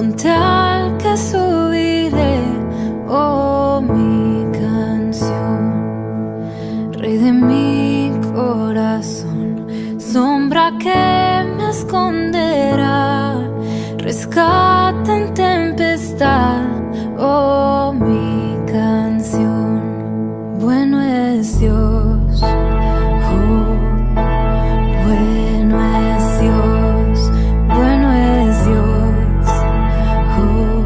con tal que subiré, oh mi canción, Rey de mi corazón, sombra que me esconderá, rescata en tempestad, oh mi canción. Bueno es Dios, oh, bueno es Dios, bueno es Dios, oh,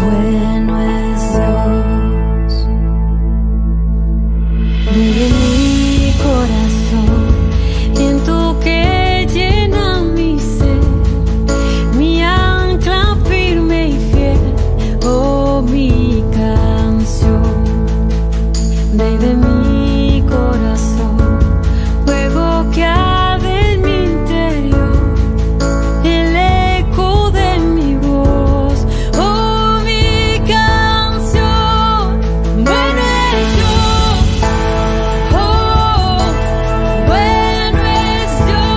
bueno es Dios. Vive mi corazón, viento que llena mi ser, mi ancla firme y fiel, oh mi canción. Rey de mi corazón, fuego que arde en mi interior, el eco de mi voz, oh mi canción. Bueno es Dios, oh, bueno es Dios,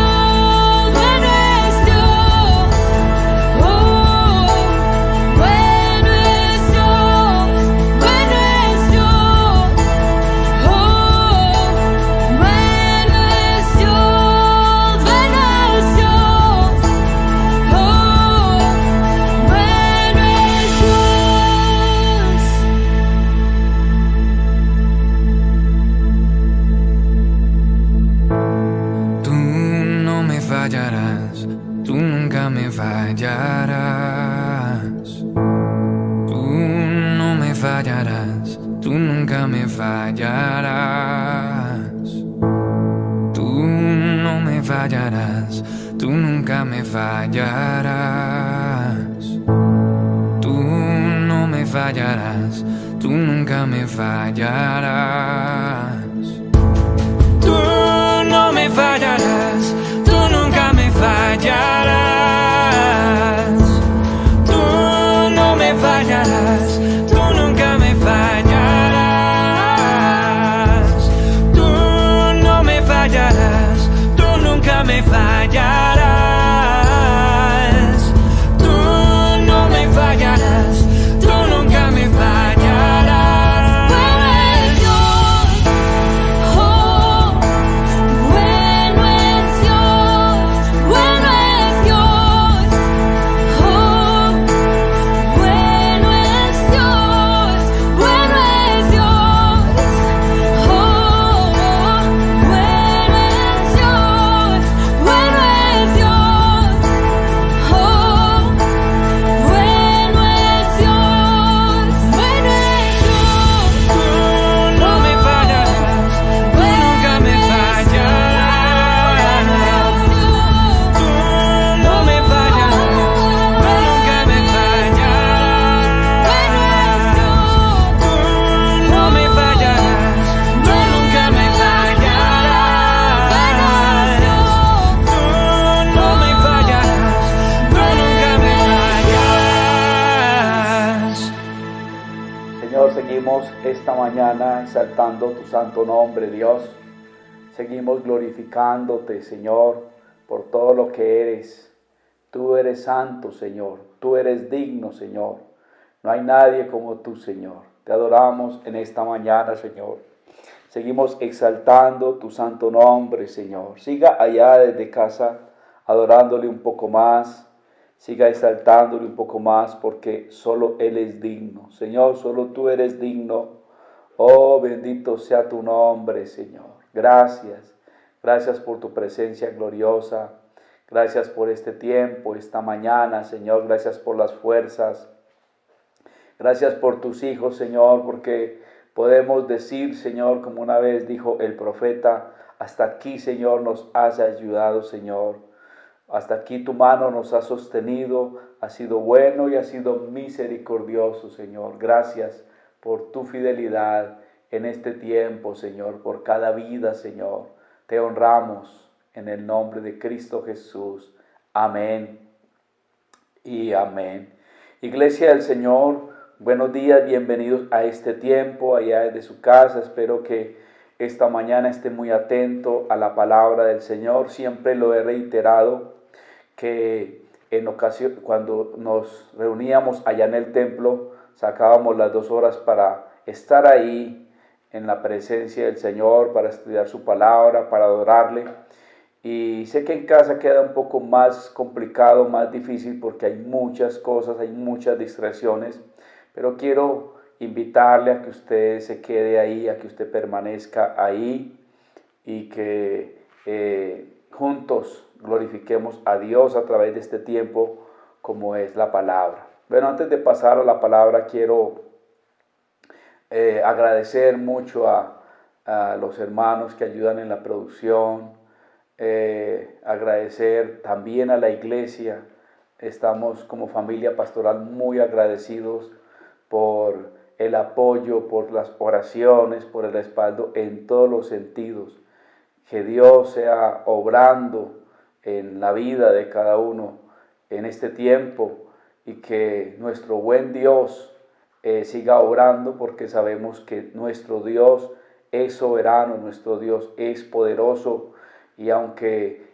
bueno es Dios, oh, bueno es Dios, bueno es Dios. Oh, bueno es Dios, bueno es Dios, oh, bueno es Dios. Tú no me fallarás, tú nunca me fallarás. Tú no me fallarás, tú nunca me fallarás. Tú no me fallarás, tú nunca me fallarás. Tú no me fallarás, tú nunca me fallarás. Tú no me fallarás, tú nunca me fallarás. Tú no me fallarás, tú nunca me fallarás. Tú no me fallarás, tú nunca me fallarás. Tú no me fallarás, tú nunca me fallarás. Bueno es Dios, oh, bueno es Dios, bueno es Dios, oh, bueno es Dios, bueno es Dios, oh, bueno es Dios, bueno es Dios, oh, bueno es Dios, bueno es Dios. Tú no me fallarás, tú nunca me fallarás. Tú no me fallarás, tú nunca me fallarás. Tú no me fallarás, tú nunca me fallarás. Tú no me fallarás, tú nunca me fallarás. Señor, seguimos esta mañana exaltando tu santo nombre, Dios. Seguimos glorificándote, Señor, por todo lo que eres. Tú eres santo, Señor. Tú eres digno, Señor. No hay nadie como tú, Señor. Te adoramos en esta mañana, Señor. Seguimos exaltando tu santo nombre, Señor. Siga allá desde casa adorándole un poco más. Siga exaltándole un poco más porque solo Él es digno. Señor, solo tú eres digno. Oh, bendito sea tu nombre, Señor. Gracias. Gracias por tu presencia gloriosa. Gracias por este tiempo, esta mañana, Señor. Gracias por las fuerzas. Gracias por tus hijos, Señor, porque podemos decir, Señor, como una vez dijo el profeta, hasta aquí, Señor, nos has ayudado, Señor. Hasta aquí tu mano nos ha sostenido, ha sido bueno y ha sido misericordioso, Señor. Gracias por tu fidelidad en este tiempo, Señor, por cada vida, Señor. Te honramos en el nombre de Cristo Jesús. Amén y amén. Iglesia del Señor, buenos días, bienvenidos a este tiempo allá desde su casa. Espero que esta mañana esté muy atento a la palabra del Señor. Siempre lo he reiterado, que en ocasión, cuando nos reuníamos allá en el templo, sacábamos las 2 horas para estar ahí en la presencia del Señor, para estudiar su palabra, para adorarle. Y sé que en casa queda un poco más complicado, más difícil, porque hay muchas cosas, hay muchas distracciones, pero quiero invitarle a que usted se quede ahí, a que usted permanezca ahí y que juntos glorifiquemos a Dios a través de este tiempo como es la palabra. Bueno, antes de pasar a la palabra quiero agradecer mucho a los hermanos que ayudan en la producción, agradecer también a la iglesia. Estamos como familia pastoral muy agradecidos por el apoyo, por las oraciones, por el respaldo en todos los sentidos. Que Dios sea obrando en la vida de cada uno en este tiempo y que nuestro buen Dios siga obrando, porque sabemos que nuestro Dios es soberano, nuestro Dios es poderoso, y aunque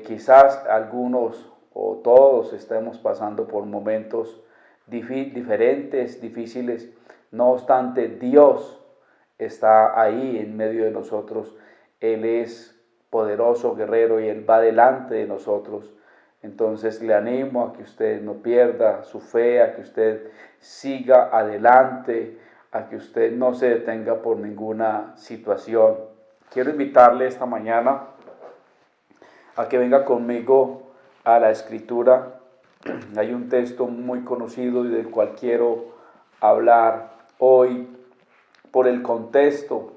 quizás algunos o todos estemos pasando por momentos diferentes, difíciles, no obstante Dios está ahí en medio de nosotros. Él es poderoso, guerrero, y Él va delante de nosotros. Entonces le animo a que usted no pierda su fe, a que usted siga adelante, a que usted no se detenga por ninguna situación. Quiero invitarle esta mañana a que venga conmigo a la Escritura. Hay un texto muy conocido y del cual quiero hablar hoy por el contexto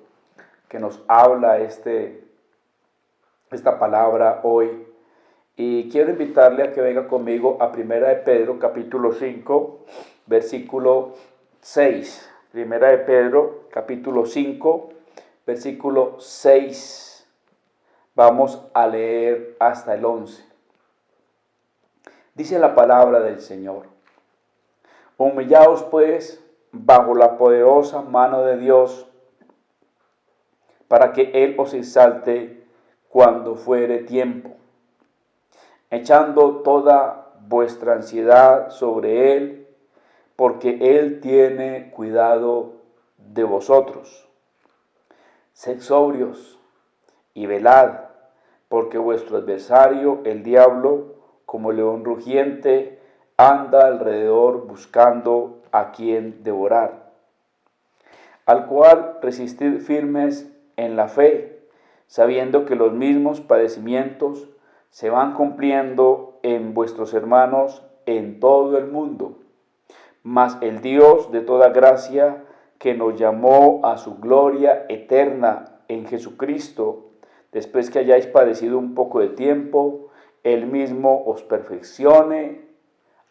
que nos habla esta palabra hoy. Y quiero invitarle a que venga conmigo a 1 de Pedro, capítulo 5, versículo 6. 1 de Pedro, capítulo 5, versículo 6. Vamos a leer hasta el 11. Dice la palabra del Señor: Humillaos pues bajo la poderosa mano de Dios, para que Él os exalte cuando fuere tiempo, echando toda vuestra ansiedad sobre Él, porque Él tiene cuidado de vosotros. Sed sobrios y velad, porque vuestro adversario, el diablo, como león rugiente, anda alrededor buscando a quien devorar, al cual resistid firmes en la fe, sabiendo que los mismos padecimientos se van cumpliendo en vuestros hermanos en todo el mundo. Mas el Dios de toda gracia, que nos llamó a su gloria eterna en Jesucristo, después que hayáis padecido un poco de tiempo, Él mismo os perfeccione,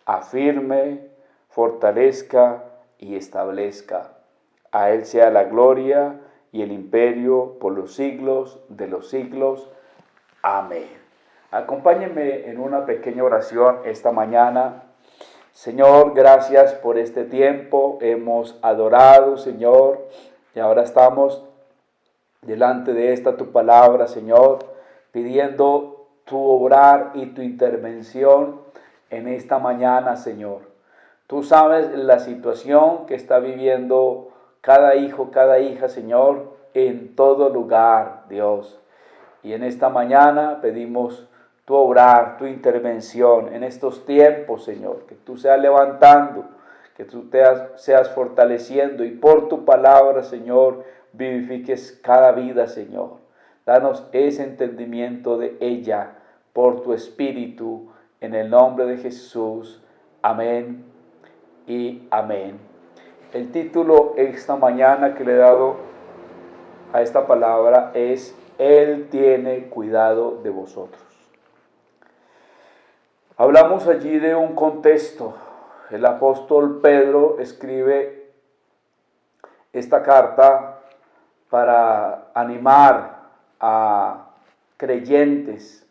afirme, fortalezca y establezca. A Él sea la gloria y el imperio por los siglos de los siglos. Amén. Acompáñenme en una pequeña oración esta mañana. Señor, gracias por este tiempo. Hemos adorado, Señor, y ahora estamos delante de tu palabra, Señor, pidiendo tu obrar y tu intervención en esta mañana, Señor. Tú sabes la situación que está viviendo cada hijo, cada hija, Señor, en todo lugar, Dios. Y en esta mañana pedimos tu obrar, tu intervención en estos tiempos, Señor, que tú seas levantando, que tú seas fortaleciendo, y por tu palabra, Señor, vivifiques cada vida, Señor. Danos ese entendimiento de ella por tu Espíritu, en el nombre de Jesús. Amén y amén. El título esta mañana que le he dado a esta palabra es: Él tiene cuidado de vosotros. Hablamos allí de un contexto. El apóstol Pedro escribe esta carta para animar a creyentes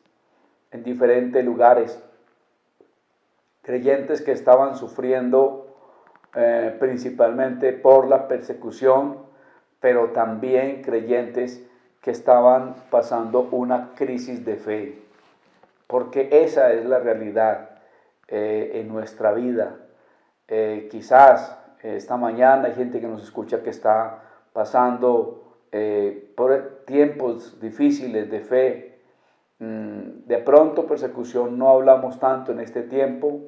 en diferentes lugares, creyentes que estaban sufriendo principalmente por la persecución, pero también creyentes que estaban pasando una crisis de fe, porque esa es la realidad. en nuestra vida. Quizás esta mañana hay gente que nos escucha que está pasando por tiempos difíciles de fe. De pronto persecución no hablamos tanto en este tiempo,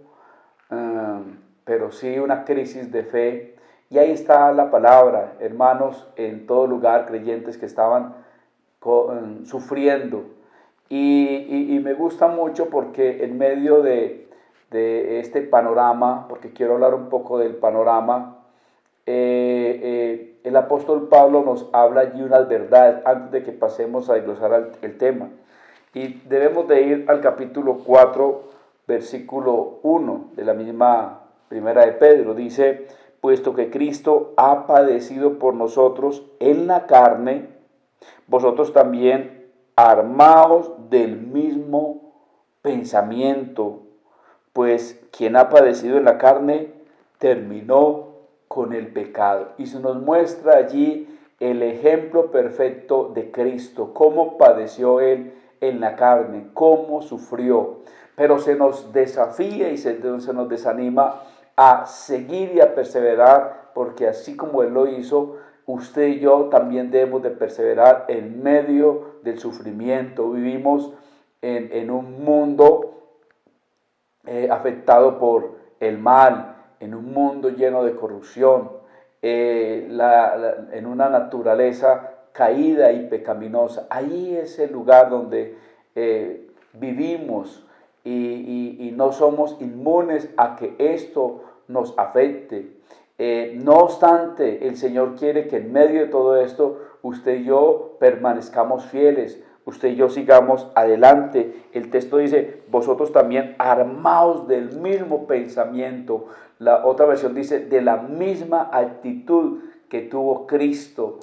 pero sí una crisis de fe. Y ahí está la palabra, hermanos, en todo lugar, creyentes que estaban sufriendo. Y me gusta mucho porque en medio de este panorama, porque quiero hablar un poco del panorama, el apóstol Pablo nos habla allí unas verdades antes de que pasemos a desglosar el tema. Y debemos de ir al capítulo 4, versículo 1 de la misma primera de Pedro. Dice: puesto que Cristo ha padecido por nosotros en la carne, vosotros también armaos del mismo pensamiento, pues quien ha padecido en la carne terminó con el pecado. Y se nos muestra allí el ejemplo perfecto de Cristo, cómo padeció Él en la carne, cómo sufrió. Pero se nos desafía y se nos desanima a seguir y a perseverar, porque así como Él lo hizo, usted y yo también debemos de perseverar en medio del sufrimiento. Vivimos en un mundo afectado por el mal, en un mundo lleno de corrupción, en una naturaleza caída y pecaminosa. Ahí es el lugar donde vivimos y no somos inmunes a que esto nos afecte. No obstante, el Señor quiere que en medio de todo esto usted y yo permanezcamos fieles, usted y yo sigamos adelante. El texto dice: vosotros también armaos del mismo pensamiento. La otra versión dice: de la misma actitud que tuvo Cristo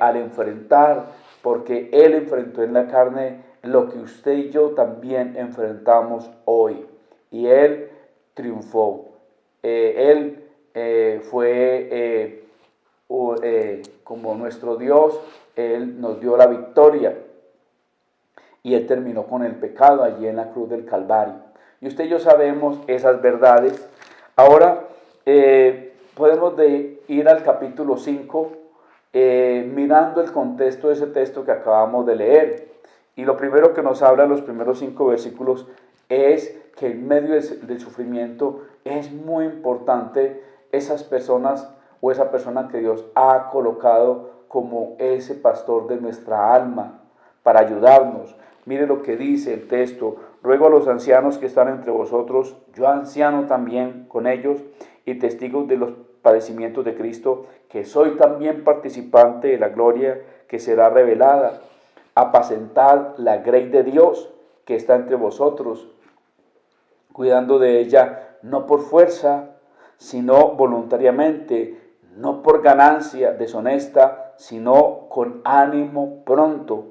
al enfrentar, porque Él enfrentó en la carne lo que usted y yo también enfrentamos hoy, y Él triunfó. Él fue como nuestro Dios. Él nos dio la victoria y Él terminó con el pecado allí en la cruz del Calvario. Y usted y yo sabemos esas verdades. Ahora podemos ir al capítulo 5 mirando el contexto de ese texto que acabamos de leer. Y lo primero que nos habla en los primeros 5 versículos es que en medio del sufrimiento es muy importante esas personas o esa persona que Dios ha colocado como ese pastor de nuestra alma para ayudarnos. Mire lo que dice el texto: ruego a los ancianos que están entre vosotros, yo anciano también con ellos y testigos de los padecimientos de Cristo, que soy también participante de la gloria que será revelada. Apacentad la grey de Dios que está entre vosotros, cuidando de ella, no por fuerza, sino voluntariamente, no por ganancia deshonesta, sino con ánimo pronto,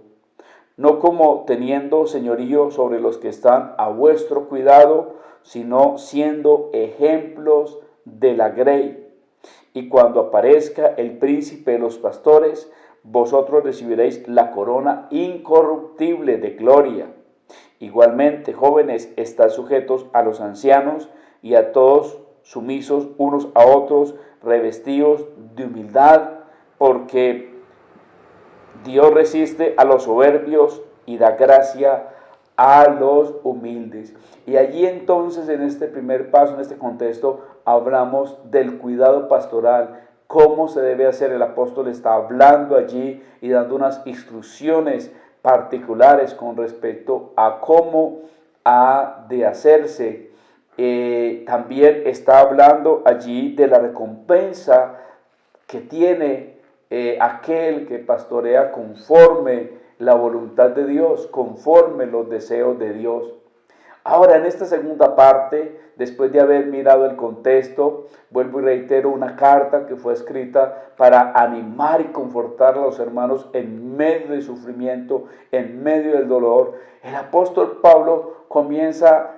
no como teniendo señorío sobre los que están a vuestro cuidado, sino siendo ejemplos de la grey. Y cuando aparezca el príncipe de los pastores, vosotros recibiréis la corona incorruptible de gloria. Igualmente, jóvenes, estad sujetos a los ancianos y a todos sumisos unos a otros, revestidos de humildad, porque Dios resiste a los soberbios y da gracia a los humildes. Y allí entonces, en este primer paso, en este contexto, hablamos del cuidado pastoral, cómo se debe hacer. El apóstol está hablando allí y dando unas instrucciones particulares con respecto a cómo ha de hacerse. También está hablando allí de la recompensa que tiene aquel que pastorea conforme la voluntad de Dios, conforme los deseos de Dios. Ahora, en esta segunda parte, después de haber mirado el contexto, vuelvo y reitero, una carta que fue escrita para animar y confortar a los hermanos en medio del sufrimiento, en medio del dolor. El apóstol Pablo comienza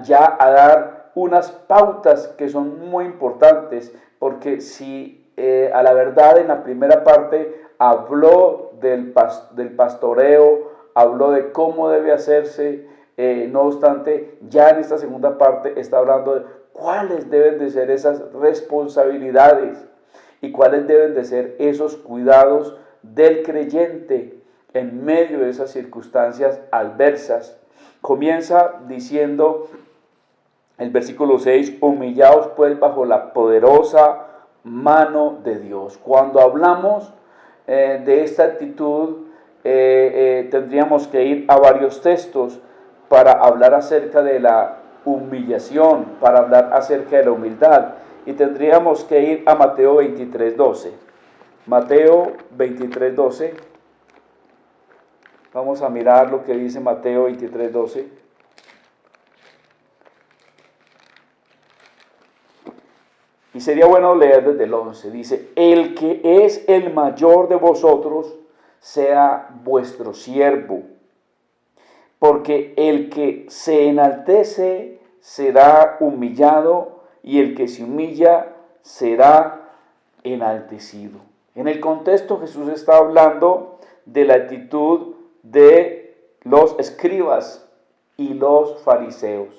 ya a dar unas pautas que son muy importantes, porque si a la verdad en la primera parte habló del pastoreo, habló de cómo debe hacerse no obstante, ya en esta segunda parte está hablando de cuáles deben de ser esas responsabilidades y cuáles deben de ser esos cuidados del creyente en medio de esas circunstancias adversas. Comienza diciendo el versículo 6, humillaos pues bajo la poderosa mano de Dios. Cuando hablamos de esta actitud, tendríamos que ir a varios textos para hablar acerca de la humillación, para hablar acerca de la humildad. Y tendríamos que ir a Mateo 23:12. Mateo 23:12. Vamos a mirar lo que dice Mateo 23:12. Y sería bueno leer desde el 11. Dice, el que es el mayor de vosotros sea vuestro siervo, porque el que se enaltece será humillado, y el que se humilla será enaltecido. En el contexto Jesús está hablando de la actitud de los escribas y los fariseos,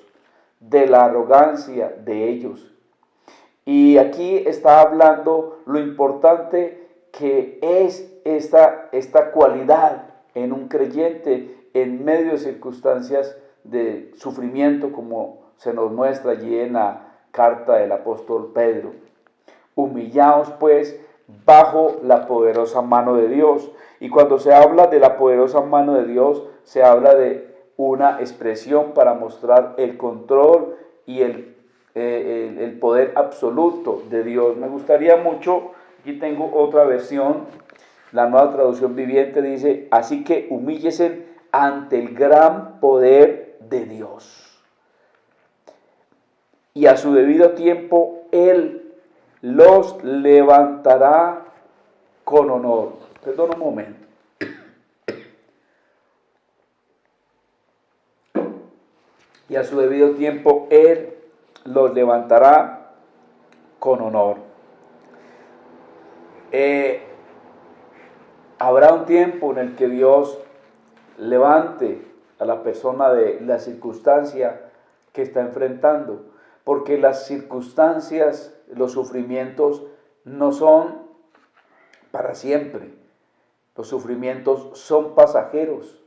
de la arrogancia de ellos. Y aquí está hablando lo importante que es esta cualidad en un creyente en medio de circunstancias de sufrimiento, como se nos muestra allí en la carta del apóstol Pedro. Humillaos pues bajo la poderosa mano de Dios. Y cuando se habla de la poderosa mano de Dios, se habla de una expresión para mostrar el control y el poder absoluto de Dios. Me gustaría mucho, aquí tengo otra versión, la Nueva Traducción Viviente dice, así que humíllese ante el gran poder de Dios, y a su debido tiempo Él los levantará con honor. Perdón un momento. Y a su debido tiempo Él los levantará con honor. Habrá un tiempo en el que Dios levante a la persona de la circunstancia que está enfrentando, porque las circunstancias, los sufrimientos no son para siempre. Los sufrimientos son pasajeros,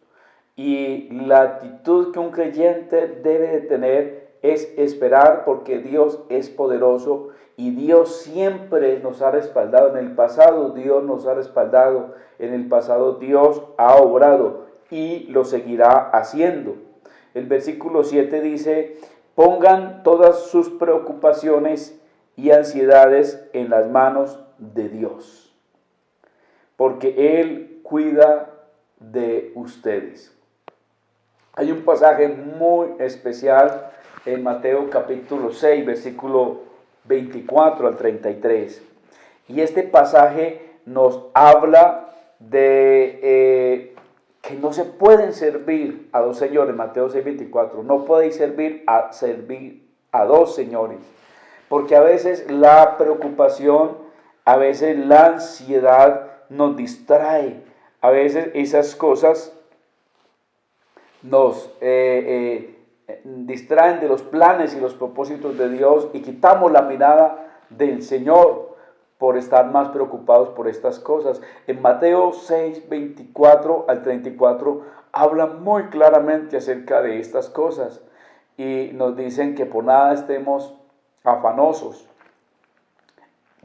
y la actitud que un creyente debe de tener es esperar, porque Dios es poderoso y Dios siempre nos ha respaldado. En el pasado Dios nos ha respaldado, en el pasado Dios ha obrado y lo seguirá haciendo. El versículo 7 dice, pongan todas sus preocupaciones y ansiedades en las manos de Dios, porque Él cuida de ustedes. Hay un pasaje muy especial en Mateo capítulo 6, versículo 24 al 33. Y este pasaje nos habla de que no se pueden servir a dos señores. Mateo 6, 24. No podéis servir a dos señores. Porque a veces la preocupación, a veces la ansiedad nos distrae. A veces esas cosas nos distraen de los planes y los propósitos de Dios, y quitamos la mirada del Señor por estar más preocupados por estas cosas. En Mateo 6, 24 al 34 habla muy claramente acerca de estas cosas, y nos dicen que por nada estemos afanosos.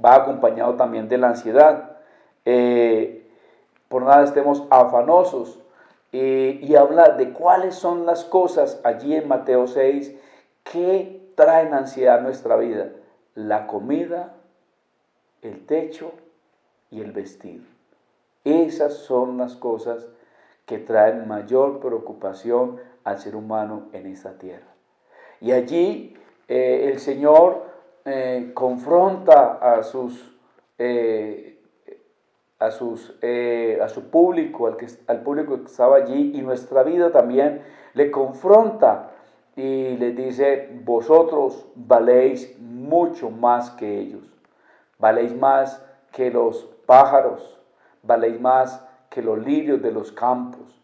Va acompañado también de la ansiedad. Por nada estemos afanosos. Y habla de cuáles son las cosas allí en Mateo 6 que traen ansiedad a nuestra vida: la comida, el techo y el vestir. Esas son las cosas que traen mayor preocupación al ser humano en esta tierra. Y allí el Señor confronta a su público, al público que estaba allí, y nuestra vida también le confronta y les dice: vosotros valéis mucho más que ellos, valéis más que los pájaros, valéis más que los lirios de los campos.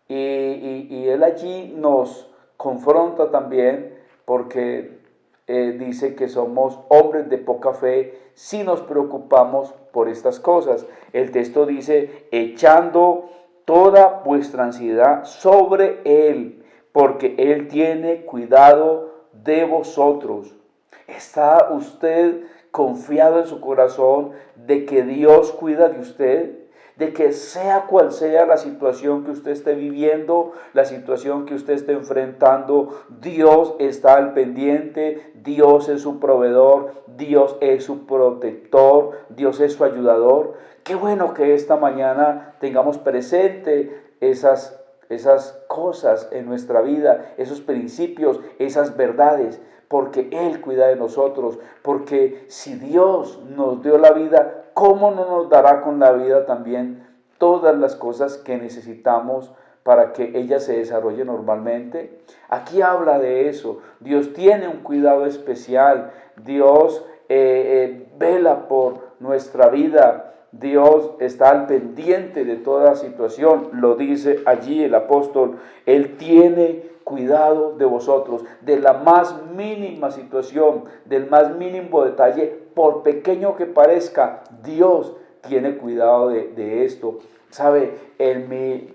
Y Él allí nos confronta también porque dice que somos hombres de poca fe si nos preocupamos por estas cosas. El texto dice, echando toda vuestra ansiedad sobre Él, porque Él tiene cuidado de vosotros. ¿Está usted confiado en su corazón de que Dios cuida de usted? De que sea cual sea la situación que usted esté viviendo, la situación que usted esté enfrentando, Dios está al pendiente, Dios es su proveedor, Dios es su protector, Dios es su ayudador. Qué bueno que esta mañana tengamos presente esas cosas en nuestra vida, esos principios, esas verdades, porque Él cuida de nosotros, porque si Dios nos dio la vida, ¿cómo no nos dará con la vida también todas las cosas que necesitamos para que ella se desarrolle normalmente? Aquí habla de eso. Dios tiene un cuidado especial. Dios vela por nuestra vida. Dios está al pendiente de toda situación. Lo dice allí el apóstol. Él tiene cuidado de vosotros, de la más mínima situación, del más mínimo detalle, por pequeño que parezca, Dios tiene cuidado de esto. Sabe, en mi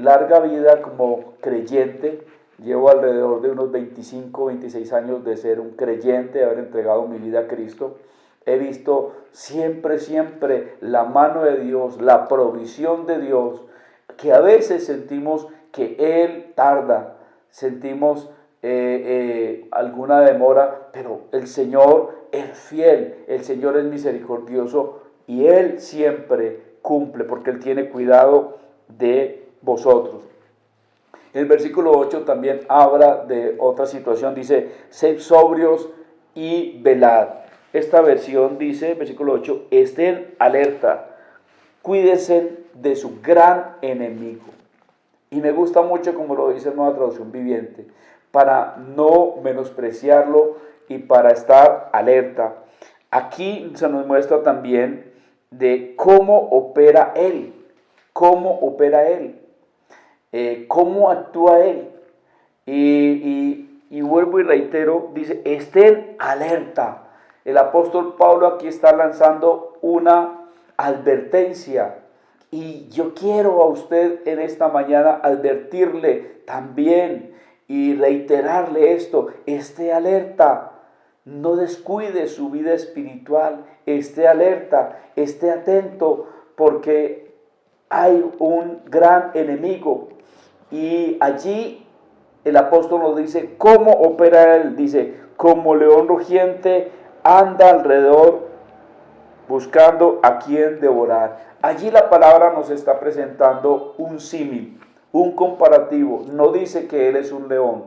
larga vida como creyente, llevo alrededor de unos 25, 26 años de ser un creyente, de haber entregado mi vida a Cristo. He visto siempre la mano de Dios, la provisión de Dios, que a veces sentimos que Él tarda, sentimos alguna demora, pero el Señor es fiel, el Señor es misericordioso y Él siempre cumple porque Él tiene cuidado de vosotros. El versículo 8 también habla de otra situación, dice, sed sobrios y velad. Esta versión dice, versículo 8, estén alerta, cuídense de su gran enemigo. Y me gusta mucho como lo dice Nueva Traducción Viviente, para no menospreciarlo y para estar alerta. Aquí se nos muestra también de cómo opera Él, cómo actúa Él. Y vuelvo y reitero, dice, estén alerta. El apóstol Pablo aquí está lanzando una advertencia. Y yo quiero a usted en esta mañana advertirle también y reiterarle esto, esté alerta, no descuide su vida espiritual, esté alerta, esté atento, porque hay un gran enemigo. Y allí el apóstol nos dice, ¿cómo opera él? Dice, como león rugiente anda alrededor buscando a quien devorar. Allí la palabra nos está presentando un símil, un comparativo. No dice que él es un león,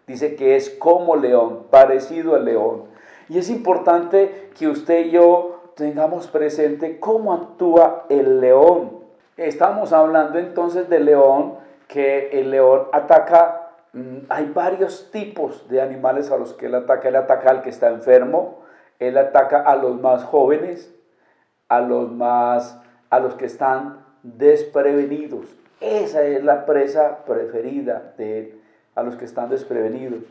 dice que es como león, parecido al león. Y es importante que usted y yo tengamos presente cómo actúa el león. Estamos hablando entonces del león, que el león ataca. Hay varios tipos de animales a los que él ataca. Él ataca al que está enfermo, él ataca a los más jóvenes, a los que están desprevenidos. Esa es la presa preferida de él, a los que están desprevenidos.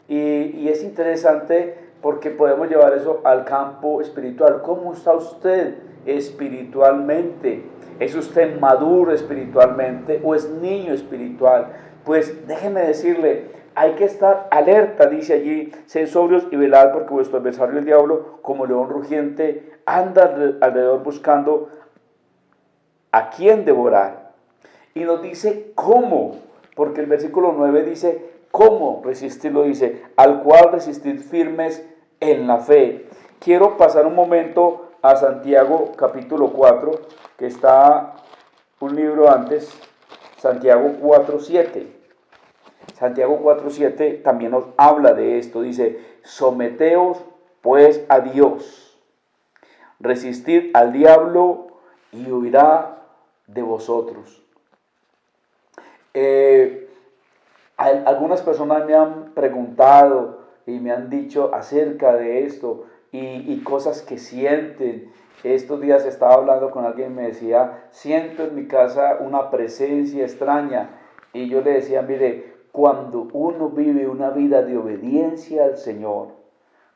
Y es interesante porque podemos llevar eso al campo espiritual. ¿Cómo está usted espiritualmente? ¿Es usted maduro espiritualmente o es niño espiritual? Pues déjeme decirle, hay que estar alerta, dice allí, sed sobrios y velad, porque vuestro adversario el diablo, como león rugiente, anda alrededor buscando a quien devorar. Y nos dice cómo, porque el versículo 9 dice, cómo resistirlo, dice, al cual resistir firmes en la fe. Quiero pasar un momento a Santiago capítulo 4, que está un libro antes, Santiago 4:7. Santiago 4:7 también nos habla de esto, dice, someteos pues a Dios, resistid al diablo y huirá de vosotros. Algunas personas me han preguntado y me han dicho acerca de esto y cosas que sienten. Estos días estaba hablando con alguien y me decía, siento en mi casa una presencia extraña. Y yo le decía, mire, cuando uno vive una vida de obediencia al Señor,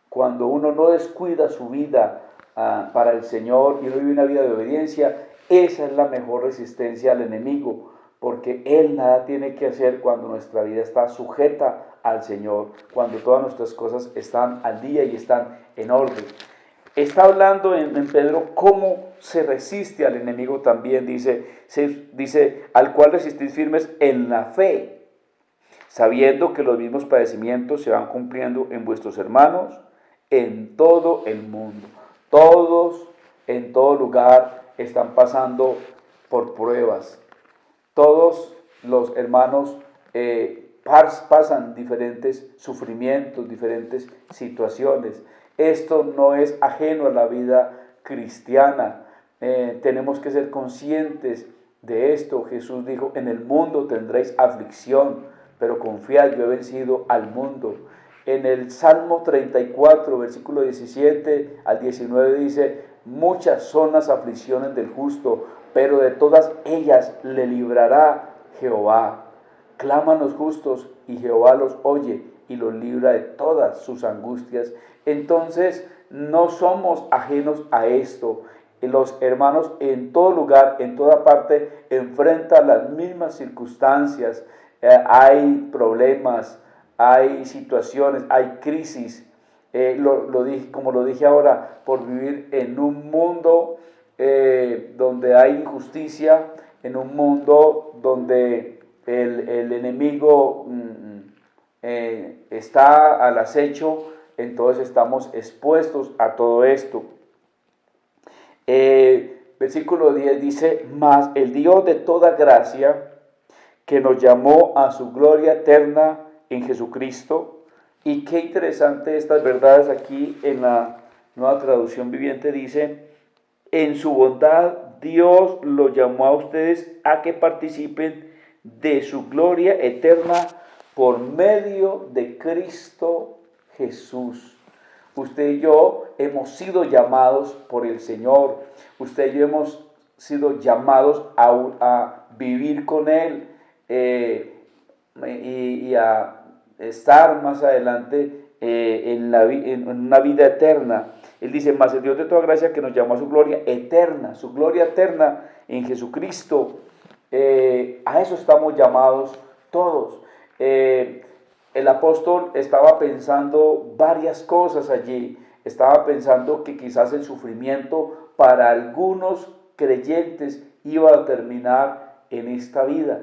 cuando uno no descuida su vida para el Señor y uno vive una vida de obediencia, esa es la mejor resistencia al enemigo, porque Él nada tiene que hacer cuando nuestra vida está sujeta al Señor, cuando todas nuestras cosas están al día y están en orden. Está hablando en Pedro cómo se resiste al enemigo también, dice, al cual resistís firmes en la fe, sabiendo que los mismos padecimientos se van cumpliendo en vuestros hermanos en todo el mundo. Todos, en todo lugar, están pasando por pruebas. Todos los hermanos pasan diferentes sufrimientos, diferentes situaciones. Esto no es ajeno a la vida cristiana. Tenemos que ser conscientes de esto. Jesús dijo, en el mundo tendréis aflicción, pero confiad, yo he vencido al mundo. En el Salmo 34, versículo 17 al 19 dice, muchas son las aflicciones del justo, pero de todas ellas le librará Jehová. Claman los justos y Jehová los oye y los libra de todas sus angustias. Entonces no somos ajenos a esto. Los hermanos en todo lugar, en toda parte, enfrentan las mismas circunstancias. Hay problemas, hay situaciones, hay crisis. Como lo dije ahora, por vivir en un mundo donde hay injusticia, en un mundo donde el enemigo está al acecho, entonces estamos expuestos a todo esto. Versículo 10 dice, mas el Dios de toda gracia, que nos llamó a su gloria eterna en Jesucristo. Y qué interesante estas verdades aquí en la Nueva Traducción Viviente dice, en su bondad Dios los llamó a ustedes a que participen de su gloria eterna por medio de Cristo Jesús. Usted y yo hemos sido llamados por el Señor. Usted y yo hemos sido llamados a vivir con Él y a estar más adelante en una vida eterna. Él dice, mas el Dios de toda gracia que nos llamó a su gloria eterna en Jesucristo. A eso estamos llamados todos. El apóstol estaba pensando varias cosas allí. Estaba pensando que quizás el sufrimiento para algunos creyentes iba a terminar en esta vida.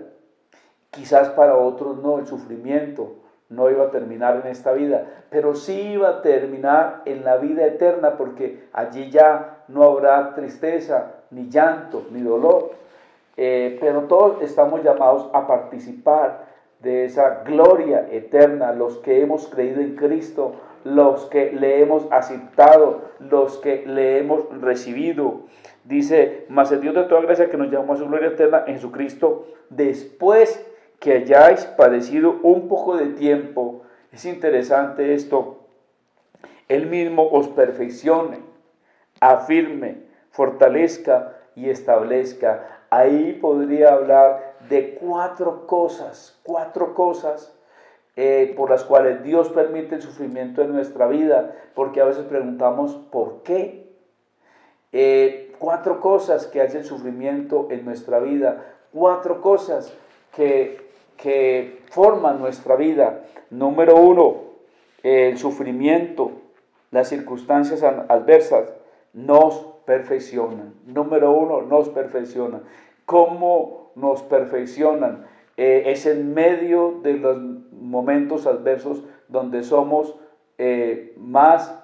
Quizás para otros no, el sufrimiento no iba a terminar en esta vida, pero sí iba a terminar en la vida eterna, porque allí ya no habrá tristeza, ni llanto, ni dolor. Pero todos estamos llamados a participar de esa gloria eterna, los que hemos creído en Cristo, los que le hemos aceptado, los que le hemos recibido. Dice, mas el Dios de toda gracia que nos llamó a su gloria eterna en Jesucristo, después que hayáis padecido un poco de tiempo. Es interesante esto. Él mismo os perfeccione, afirme, fortalezca y establezca. Ahí podría hablar de cuatro cosas por las cuales Dios permite el sufrimiento en nuestra vida, porque a veces preguntamos ¿por qué? Cuatro cosas que hacen sufrimiento en nuestra vida, cuatro cosas que forman nuestra vida. Número uno, el sufrimiento, las circunstancias adversas nos perfeccionan. Número uno, nos perfeccionan. ¿Cómo nos perfeccionan? Es en medio de los momentos adversos donde somos más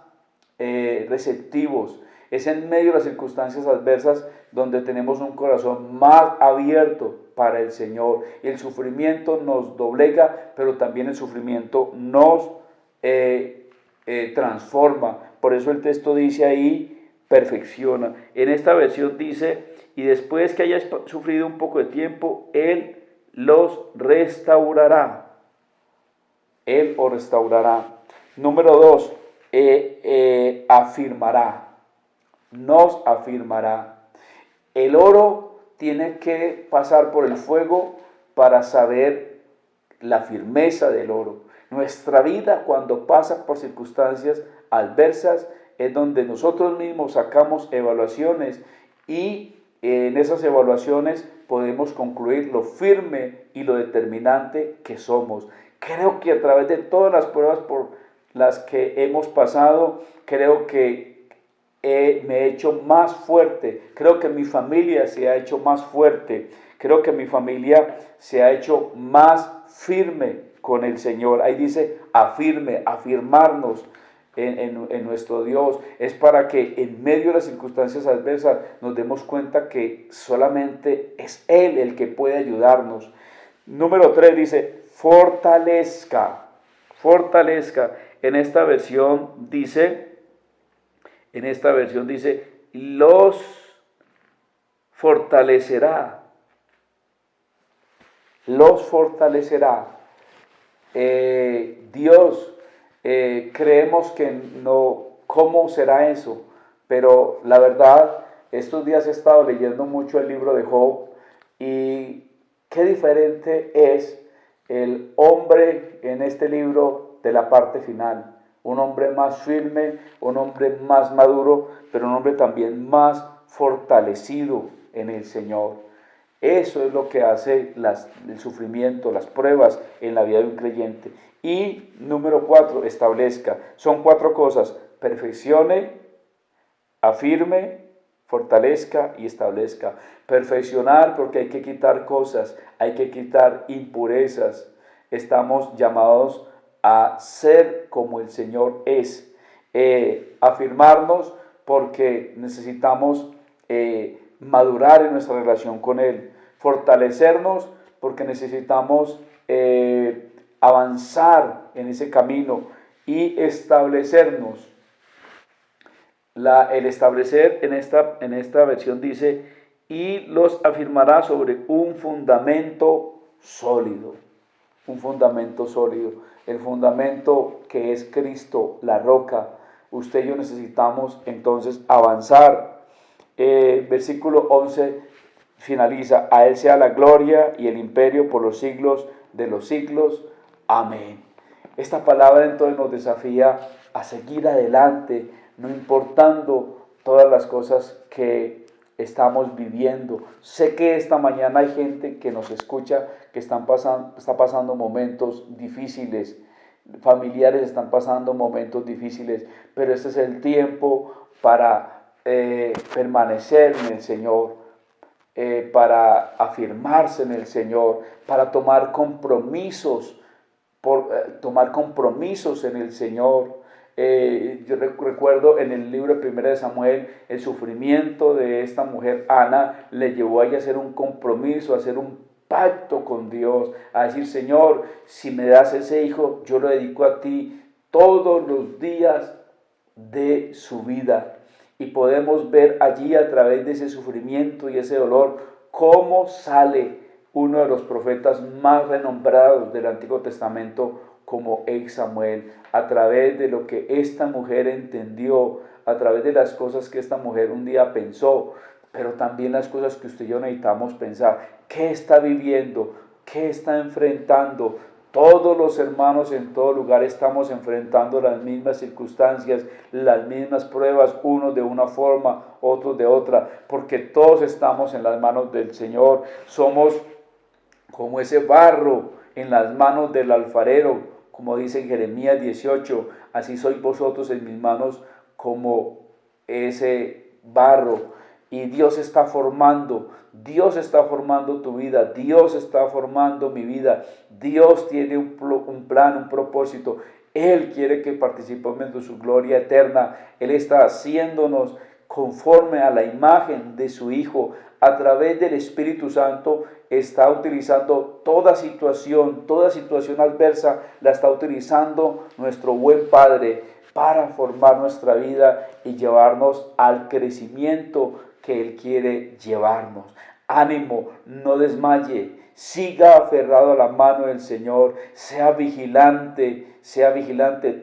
receptivos. Es en medio de las circunstancias adversas donde tenemos un corazón más abierto para el Señor. El sufrimiento nos doblega, pero también el sufrimiento nos transforma. Por eso el texto dice ahí, perfecciona. En esta versión dice, y después que hayas sufrido un poco de tiempo, Él los restaurará. Él os restaurará. Número dos, afirmará. Nos afirmará. El oro tiene que pasar por el fuego para saber la firmeza del oro. Nuestra vida, cuando pasa por circunstancias adversas, es donde nosotros mismos sacamos evaluaciones y en esas evaluaciones podemos concluir lo firme y lo determinante que somos. Creo que a través de todas las pruebas por las que hemos pasado, creo que me he hecho más fuerte. Creo que mi familia se ha hecho más fuerte. Creo que mi familia se ha hecho más firme con el Señor. Ahí dice afirme, afirmarnos en nuestro Dios. Es para que en medio de las circunstancias adversas nos demos cuenta que solamente es Él el que puede ayudarnos. Número 3 dice fortalezca, fortalezca. En esta versión dice, los fortalecerá, los fortalecerá. Dios, creemos que no, ¿cómo será eso? Pero la verdad, estos días he estado leyendo mucho el libro de Job y qué diferente es el hombre en este libro de la parte final. Un hombre más firme, un hombre más maduro, pero un hombre también más fortalecido en el Señor. Eso es lo que hace el sufrimiento, las pruebas en la vida de un creyente. Y número 4, establezca. Son 4 cosas: perfeccione, afirme, fortalezca y establezca. Perfeccionar, porque hay que quitar cosas, hay que quitar impurezas. Estamos llamados a ser como el Señor es. Afirmarnos, porque necesitamos madurar en nuestra relación con Él. Fortalecernos, porque necesitamos avanzar en ese camino. Y establecernos. El establecer en esta versión dice, y los afirmará sobre un fundamento sólido. Un fundamento sólido. El fundamento que es Cristo, la roca. Usted y yo necesitamos entonces avanzar. Versículo 11 finaliza, a Él sea la gloria y el imperio por los siglos de los siglos. Amén. Esta palabra entonces nos desafía a seguir adelante, no importando todas las cosas que estamos viviendo. Sé que esta mañana hay gente que nos escucha que está pasando momentos difíciles, familiares están pasando momentos difíciles, pero este es el tiempo para permanecer en el Señor, para afirmarse en el Señor, para tomar compromisos, en el Señor. Yo recuerdo en el libro de 1 Samuel, el sufrimiento de esta mujer Ana le llevó a ella a hacer un compromiso, a hacer un pacto con Dios, a decir, Señor, si me das ese hijo, yo lo dedico a ti todos los días de su vida. Y podemos ver allí a través de ese sufrimiento y ese dolor cómo sale uno de los profetas más renombrados del Antiguo Testamento como es Samuel, a través de lo que esta mujer entendió, a través de las cosas que esta mujer un día pensó, pero también las cosas que usted y yo necesitamos pensar. ¿Qué está viviendo? ¿Qué está enfrentando? Todos los hermanos en todo lugar estamos enfrentando las mismas circunstancias, las mismas pruebas, unos de una forma, otros de otra, porque todos estamos en las manos del Señor. Somos como ese barro en las manos del alfarero, como dice en Jeremías 18, así sois vosotros en mis manos como ese barro. Y Dios está formando tu vida, Dios está formando mi vida, Dios tiene un plan, un propósito. Él quiere que participemos de su gloria eterna. Él está haciéndonos conforme a la imagen de su Hijo. A través del Espíritu Santo está utilizando toda situación adversa, la está utilizando nuestro buen Padre para formar nuestra vida y llevarnos al crecimiento que Él quiere llevarnos. Ánimo, no desmaye, siga aferrado a la mano del Señor, sea vigilante,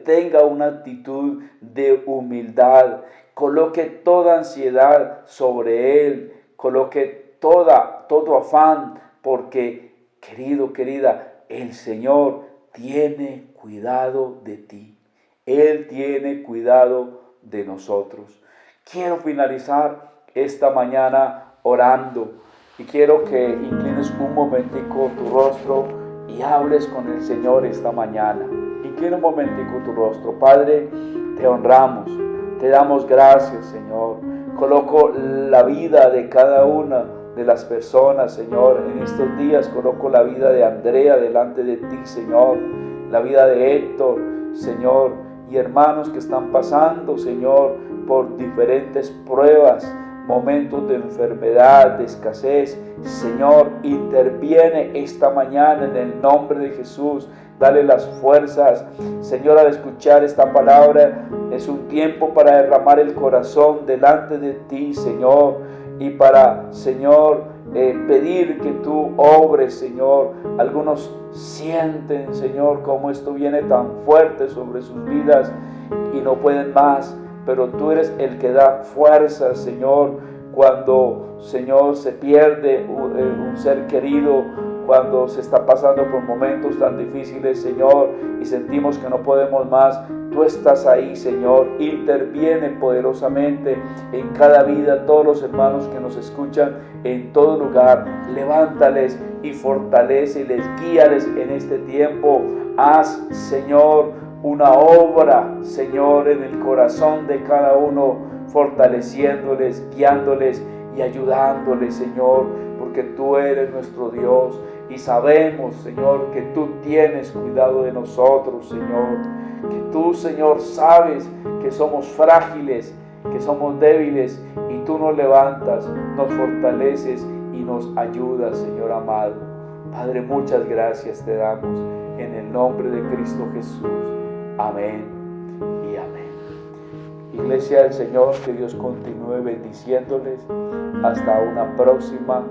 tenga una actitud de humildad, coloque toda ansiedad sobre Él, coloque todo afán, porque, querido, querida, el Señor tiene cuidado de ti. Él tiene cuidado de nosotros. Quiero finalizar esta mañana orando y quiero que inclines un momentico tu rostro y hables con el Señor esta mañana. Inclina un momentico tu rostro. Padre, te honramos, te damos gracias, Señor. Coloco la vida de cada una de las personas, Señor. En estos días coloco la vida de Andrea delante de ti, Señor. La vida de Héctor, Señor. Y hermanos que están pasando, Señor, por diferentes pruebas, momentos de enfermedad, de escasez. Señor, interviene esta mañana en el nombre de Jesús. Dale las fuerzas. Señor, al escuchar esta palabra, es un tiempo para derramar el corazón delante de ti, Señor. Y para, Señor, pedir que tú obres, Señor. Algunos sienten, Señor, cómo esto viene tan fuerte sobre sus vidas y no pueden más. Pero tú eres el que da fuerzas, Señor, cuando, Señor, se pierde un ser querido, cuando se está pasando por momentos tan difíciles, Señor, y sentimos que no podemos más. Tú estás ahí, Señor. Interviene poderosamente en cada vida, todos los hermanos que nos escuchan en todo lugar. Levántales y fortaléceles, guíales en este tiempo. Haz, Señor, una obra, Señor, en el corazón de cada uno, fortaleciéndoles, guiándoles y ayudándoles, Señor, porque tú eres nuestro Dios y sabemos, Señor, que tú tienes cuidado de nosotros, Señor, que tú, Señor, sabes que somos frágiles, que somos débiles y tú nos levantas, nos fortaleces y nos ayudas, Señor amado. Padre, muchas gracias te damos en el nombre de Cristo Jesús. Amén y amén. Iglesia del Señor, que Dios continúe bendiciéndoles. Hasta una próxima